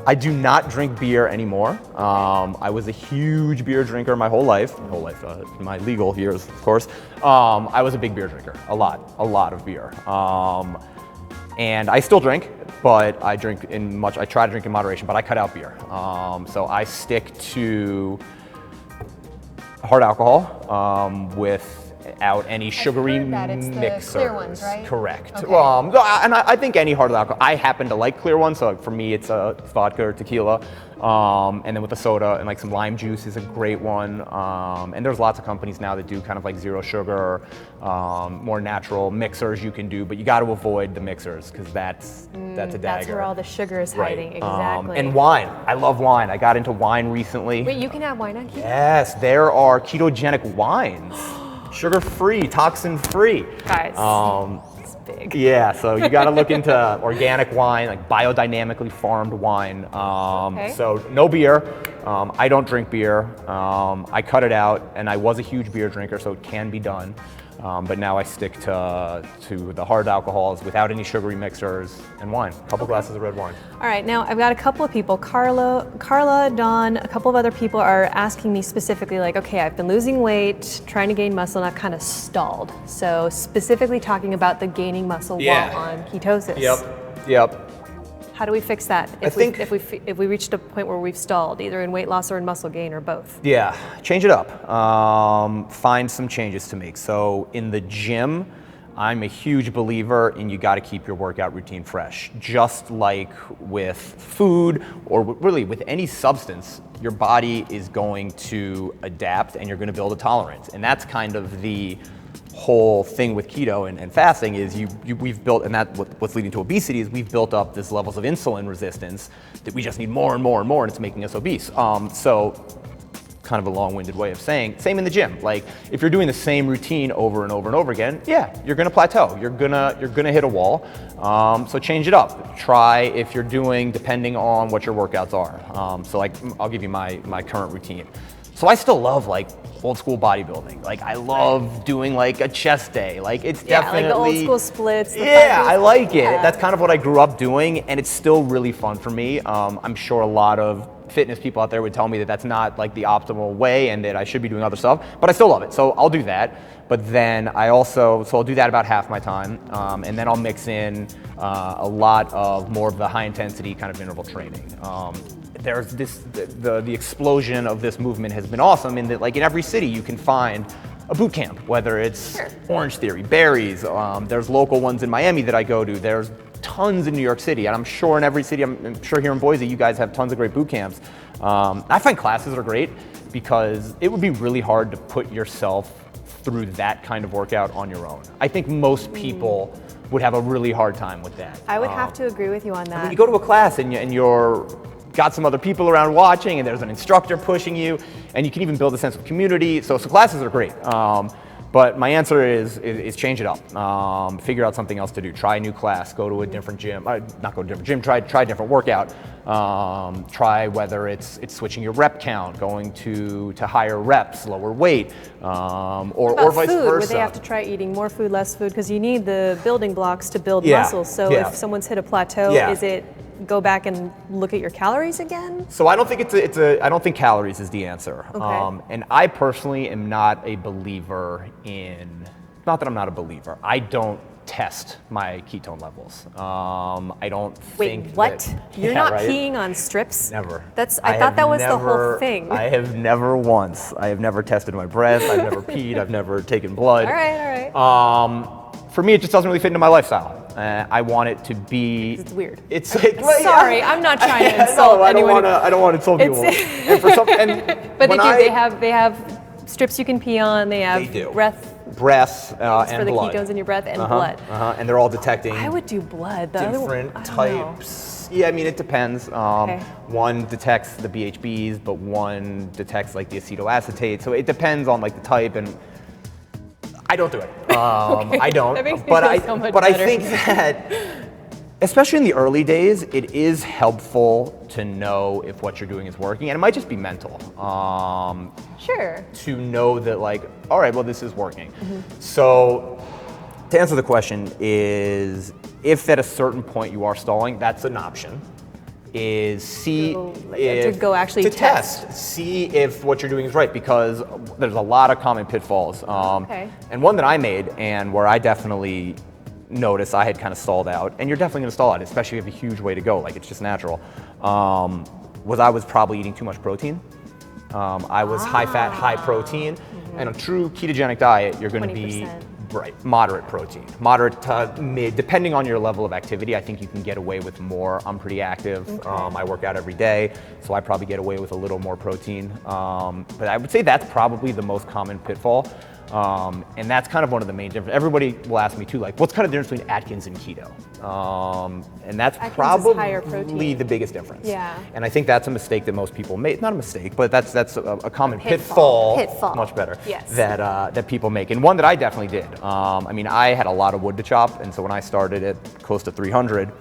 I do not drink beer anymore. I was a huge beer drinker my whole life. My legal years, of course. I was a big beer drinker, a lot of beer. And I still drink, but I try to drink in moderation, but I cut out beer. So I stick to hard alcohol without any sugary mixers. The clear ones, right? Correct. Okay. And I think any hard alcohol. I happen to like clear ones, so for me it's vodka or tequila. And then with the soda and like some lime juice is a great one. And there's lots of companies now that do kind of like zero sugar, more natural mixers you can do, but you got to avoid the mixers because that's a dagger. That's where all the sugar is hiding, exactly. And wine. I love wine. I got into wine recently. Wait, you can have wine on keto? Yes, there are ketogenic wines. Sugar-free, toxin-free. Guys, it's big. Yeah, so you got to look into organic wine, like biodynamically farmed wine. Okay. So no beer. I don't drink beer. I cut it out, and I was a huge beer drinker, so it can be done. But now I stick to the hard alcohols without any sugary mixers and wine. A couple glasses of red wine. All right, now I've got a couple of people. Carla, Dawn, a couple of other people are asking me specifically, like, okay, I've been losing weight, trying to gain muscle, and I've kind of stalled. So specifically talking about the gaining muscle while on ketosis. Yep. How do we fix that if we reached a point where we've stalled, either in weight loss or in muscle gain or both? Yeah, change it up. Find some changes to make. So in the gym, I'm a huge believer in you got to keep your workout routine fresh. Just like with food or really with any substance, your body is going to adapt and you're going to build a tolerance. And that's kind of the whole thing with keto and fasting is we've built, and that's what's leading to obesity, is we've built up this levels of insulin resistance that we just need more and more and more, and it's making us obese. So kind of a long-winded way of saying, same in the gym. Like if you're doing the same routine over and over and over again, yeah, you're gonna plateau. You're gonna hit a wall. So change it up. Try if you're doing, depending on what your workouts are. So like, I'll give you my current routine. So I still love like old school bodybuilding. Like I love doing like a chest day. Like it's definitely like the old school splits. I like it. That's kind of what I grew up doing, and it's still really fun for me. I'm sure a lot of fitness people out there would tell me that that's not like the optimal way and that I should be doing other stuff, but I still love it. So I'll do that. But then I'll do that about half my time, and then I'll mix in a lot of more of the high intensity kind of interval training. There's the explosion of this movement has been awesome in that like in every city you can find a boot camp, whether it's Orange Theory, Barry's, there's local ones in Miami that I go to, there's tons in New York City, and I'm sure in every city, I'm sure here in Boise you guys have tons of great boot camps. I find classes are great because it would be really hard to put yourself through that kind of workout on your own. I think most people would have a really hard time with that. I would have to agree with you on that. When you go to a class and you're got some other people around watching and there's an instructor pushing you and you can even build a sense of community. So classes are great. But my answer is change it up. Figure out something else to do. Try a new class, go to a different gym, not go to a different gym, try a different workout. Try whether it's switching your rep count, going to higher reps, lower weight, or vice versa. Would they have to try eating more food, less food? Because you need the building blocks to build muscle. So if someone's hit a plateau, is it go back and look at your calories again? So I don't think I don't think calories is the answer. Okay. And I personally am not a believer in, not that I'm not a believer, I don't test my ketone levels. I don't think. Wait, what? That, You're not peeing on strips? Never. I thought that was the whole thing. I have never once. I have never tested my breath. I've never peed. I've never taken blood. All right. For me, it just doesn't really fit into my lifestyle. I want it to be. It's weird. It's like, sorry, I'm not trying to insult anyone. I don't want to insult people. But they have strips you can pee on. They have breaths and for the blood. ketones in your breath and blood. And they're all detecting. I would do blood. Different types. Yeah, I mean it depends. One detects the BHBs, but one detects like the acetoacetate. So it depends on like the type and. I don't do it. I don't. That makes me but feel so much I better. think that, especially in the early days, it is helpful to know if what you're doing is working, and it might just be mental. Sure. To know that, like, all right, well, this is working. So to answer the question is, if at a certain point you are stalling, that's an option. Is see To go actually to test. see if what you're doing is right, because there's a lot of common pitfalls. Okay. And one that I made, and where I definitely noticed I had kind of stalled out, and you're definitely going to stall out, especially if you have a huge way to go, like it's just natural, was I was probably eating too much protein. I was high fat, high protein, and a true ketogenic diet, you're going to be 20%. right, moderate protein, moderate to mid, depending on your level of activity. I think you can get away with more. I'm pretty active. I work out every day, so I probably get away with a little more protein. But I would say that's probably the most common pitfall. And that's kind of one of the main differences. Everybody will ask me too, like, what's kind of the difference between Atkins and keto? And that's Atkins is higher probably protein. the biggest difference. Yeah. And I think that's a mistake that most people make. Not a mistake, but that's a common pitfall. pitfall. Much better. Yes. That people make, and one that I definitely did. I mean, I had a lot of wood to chop, and so when I started at close to 300,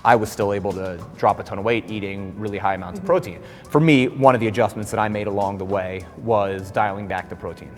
I was still able to drop a ton of weight eating really high amounts of protein. For me, one of the adjustments that I made along the way was dialing back the protein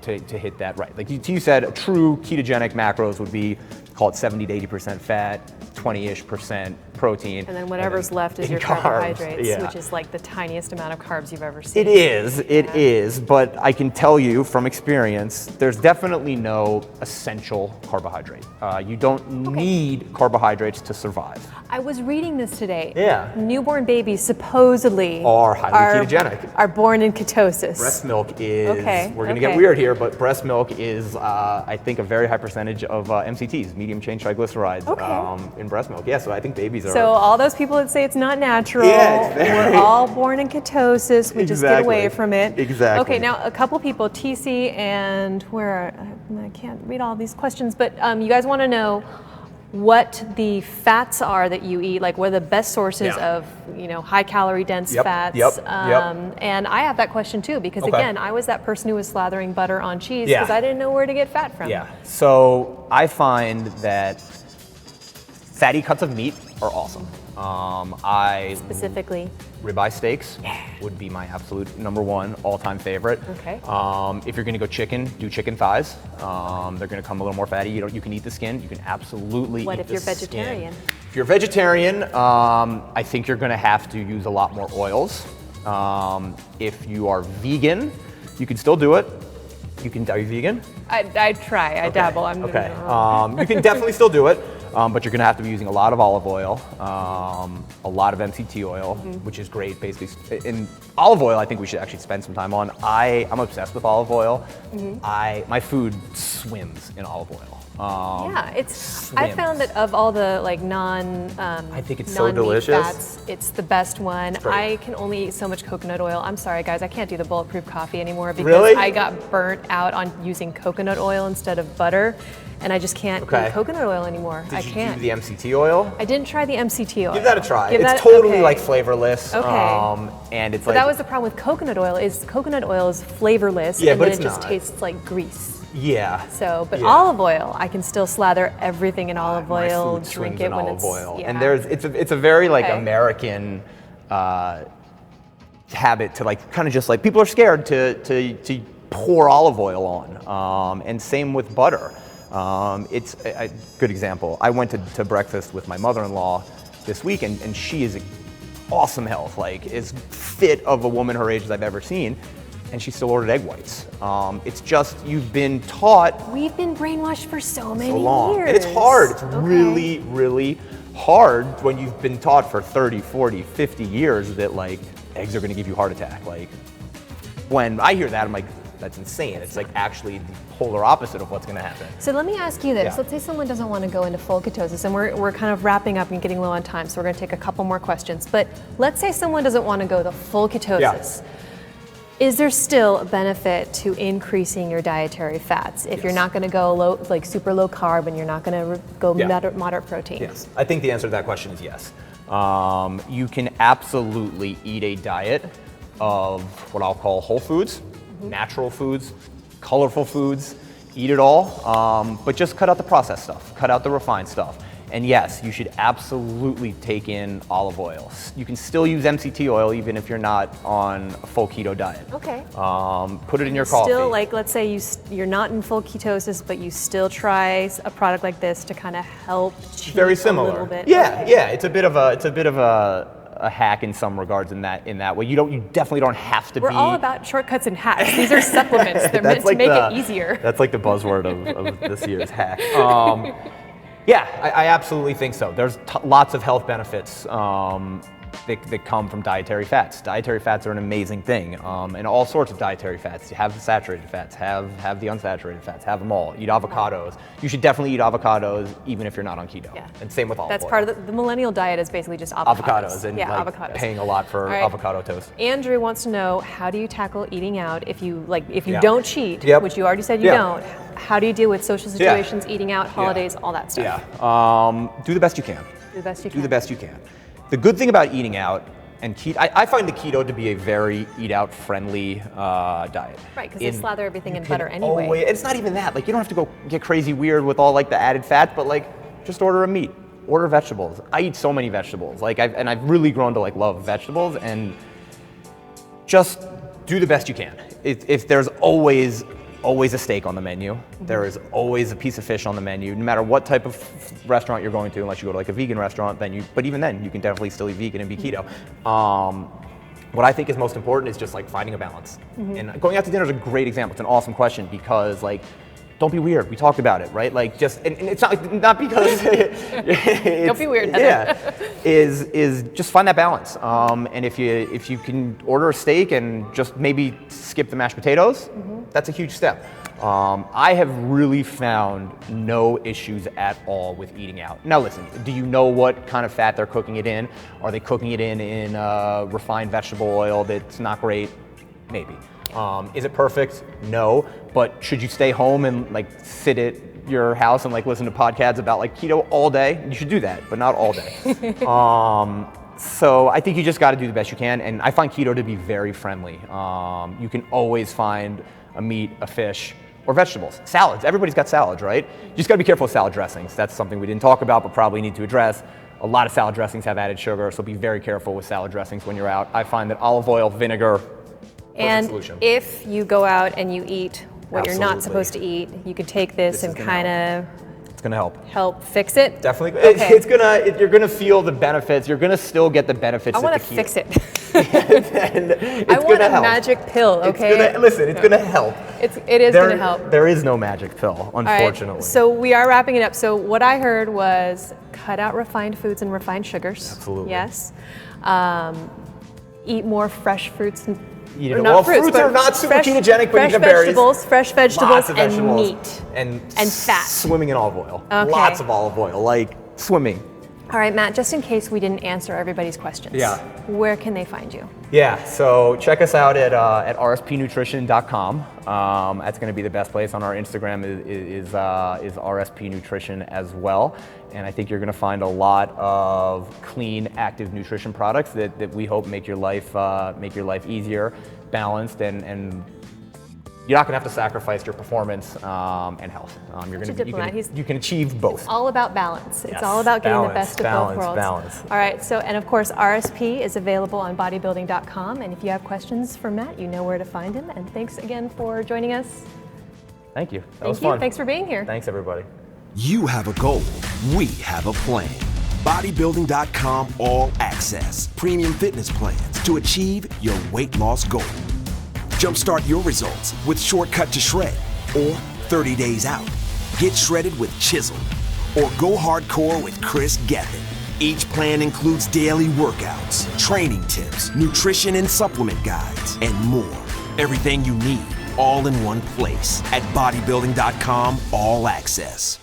to hit that right. Like you said, a true ketogenic macros would be, call it 70 to 80% fat, 20-ish% protein. And then whatever's left is in your carbs, carbohydrates, yeah. which is like the tiniest amount of carbs you've ever seen. It is, but I can tell you from experience, there's definitely no essential carbohydrate. You don't need carbohydrates to survive. I was reading this today. Yeah. Newborn babies supposedly Are highly ketogenic. Are born in ketosis. Breast milk is, Okay, we're going to okay. get weird here, but breast milk is, I think, a very high percentage of MCTs, medium chain triglycerides, in breast milk. Yeah, so I think babies are. So all those people that say it's not natural, Yeah, it's very- we're all born in ketosis. We just get away Exactly. from it. Exactly. Okay, now a couple people, TC and I can't read all these questions, but you guys want to know what the fats are that you eat, like what are the best sources Yeah. of, high calorie dense Yep, fats. yep. And I have that question too, because Okay. again, I was that person who was slathering butter on cheese Yeah. because I didn't know where to get fat from. Yeah, so I find that fatty cuts of meat are awesome. Specifically. Ribeye steaks would be my absolute number one all-time favorite. Okay. If you're gonna go chicken, do chicken thighs. They're gonna come a little more fatty. You can eat the skin. You can absolutely What eat if the you're skin. vegetarian? If you're vegetarian, I think you're gonna have to use a lot more oils. If you are vegan, you can still do it. Are you vegan? I try, I dabble. Okay. You can definitely still do it, but you're going to have to be using a lot of olive oil, a lot of MCT oil, which is great. Basically, in olive oil, I think we should actually spend some time on. I'm obsessed with olive oil. My food swims in olive oil. Yeah, I found that of all the like I think it's so non-meat delicious. fats, it's the best one. great. I can only eat so much coconut oil. I'm sorry, guys, I can't do the bulletproof coffee anymore because Really? I got burnt out on using coconut oil instead of butter, and I just can't Okay. eat coconut oil anymore. I Did you can't. do the MCT oil? I didn't try the MCT oil. Give that a try. Give It's that- totally okay. like flavorless. Okay. And it's But like that was the problem with coconut oil. Is coconut oil is flavorless, Yeah, and but then it's it just not. tastes like grease. yeah. So, but Yeah. olive oil, I can still slather everything in olive My oil, food drink swims it in when olive it's oil. yeah. And it's a very like Okay. American habit to like kind of just like people are scared to pour olive oil on, and same with butter. It's a good example. I went to breakfast with my mother-in-law this week, and she is awesome health, like as fit of a woman her age as I've ever seen, and she still ordered egg whites. It's just you've been taught We've been brainwashed for so many so long. years. And it's hard. It's Okay. really, really hard when you've been taught for 30, 40, 50 years that like eggs are gonna give you a heart attack. Like when I hear that, I'm like, that's insane. It's like actually the polar opposite of what's gonna happen. So let me ask you this. Yeah. Let's say someone doesn't want to go into full ketosis, and we're kind of wrapping up and getting low on time, so we're going to take a couple more questions. But let's say someone doesn't want to go the full ketosis. Is there still a benefit to increasing your dietary fats if you're not going to go low, like super low carb, and you're not going to go Yeah. moderate protein? Yes, I think the answer to that question is yes. You can absolutely eat a diet of what I'll call whole foods, natural foods, colorful foods, eat it all, but just cut out the processed stuff, cut out the refined stuff. And yes, you should absolutely take in olive oil. You can still use MCT oil even if you're not on a full keto diet. Okay. Put it in your coffee. Still, like, let's say you're not in full ketosis, but you still try a product like this to kind of help cheat Very similar. a little bit. Yeah, Okay. yeah. It's a bit of a hack in some regards in that way. You definitely don't have to We're be. all about shortcuts and hacks. These are supplements. They're meant to make it easier. That's like the buzzword of this year's hack. Yeah, I absolutely think so. There's lots of health benefits that come from dietary fats. Dietary fats are an amazing thing, and all sorts of dietary fats. You have the saturated fats, have the unsaturated fats, have them all. Eat avocados. You should definitely eat avocados even if you're not on keto. Yeah. And same with olive oil. That's part of the millennial diet is basically just avocados. And yeah, like avocados. paying a lot for All right. avocado toast. Andrew wants to know, how do you tackle eating out if you Yeah. don't cheat, Yep. which you already said you Yeah. don't. How do you deal with social situations, eating out, holidays, all that stuff? Yeah. Do the best you can. Do the best you can. Do the best you can. The good thing about eating out and keto, I find the keto to be a very eat-out friendly diet. Right, because they slather everything in butter anyway. It's not even that. Like, you don't have to go get crazy weird with all like the added fats, but like just order a meat, order vegetables. I eat so many vegetables. Like I've really grown to like love vegetables, and just do the best you can. If there's always a steak on the menu. There is always a piece of fish on the menu, no matter what type of restaurant you're going to, unless you go to like a vegan restaurant, but even then, you can definitely still eat vegan and be keto. What I think is most important is just like finding a balance. And going out to dinner is a great example. It's an awesome question because like, don't be weird. We talked about it, right? Like just, and it's not because. Don't be weird, Heather. Yeah, is just find that balance. And if you can order a steak and just maybe skip the mashed potatoes, that's a huge step. I have really found no issues at all with eating out. Now listen, do you know what kind of fat they're cooking it in? Are they cooking it in refined vegetable oil that's not great? Maybe. Is it perfect? No. But should you stay home and like sit at your house and like listen to podcasts about like keto all day? You should do that, but not all day. So I think you just got to do the best you can, and I find keto to be very friendly. You can always find a meat, a fish, or vegetables. Salads. Everybody's got salads, right? You just got to be careful with salad dressings. That's something we didn't talk about, but probably need to address. A lot of salad dressings have added sugar, so be very careful with salad dressings when you're out. I find that olive oil, vinegar. And solution. if you go out and you eat what you're not Absolutely. supposed to eat, you could take this and gonna kind of It's gonna help. help fix it. Definitely. Okay. You're gonna feel the benefits. You're gonna still get the benefits. I want to that the fix it. It's I want gonna a help. magic pill, okay? It's gonna help. It is going to help. There is no magic pill, All right, unfortunately. so we are wrapping it up. So what I heard was cut out refined foods and refined sugars. Absolutely. Yes. Eat more fresh fruits and Eat or it. not Well, fruits, fruits but are not super fresh- ketogenic, but fresh you can berries. fresh vegetables, Lots of and vegetables. meat. And fat. Swimming in olive oil. Okay. Lots of olive oil, like swimming. All right, Matt, just in case we didn't answer everybody's questions, Yeah. where can they find you? Yeah, so check us out at rspnutrition.com. That's going to be the best place. On our Instagram is RSP Nutrition as well. And I think you're going to find a lot of clean, active nutrition products that we hope make your life easier, balanced, and you're not going to have to sacrifice your performance and health. You can achieve both. All about balance. It's Yes, all about getting the balance, best of balance, both worlds. balance. All right, so, and of course, RSP is available on bodybuilding.com. And if you have questions for Matt, you know where to find him. And thanks again for joining us. Thank you. That Thank was you. fun. Thanks for being here. Thanks, everybody. You have a goal. We have a plan. Bodybuilding.com All Access Premium Fitness Plans to achieve your weight loss goal. Jumpstart your results with Shortcut to Shred or 30 Days Out. Get shredded with Chisel or go hardcore with Chris Gethin. Each plan includes daily workouts, training tips, nutrition and supplement guides, and more. Everything you need all in one place at bodybuilding.com All Access.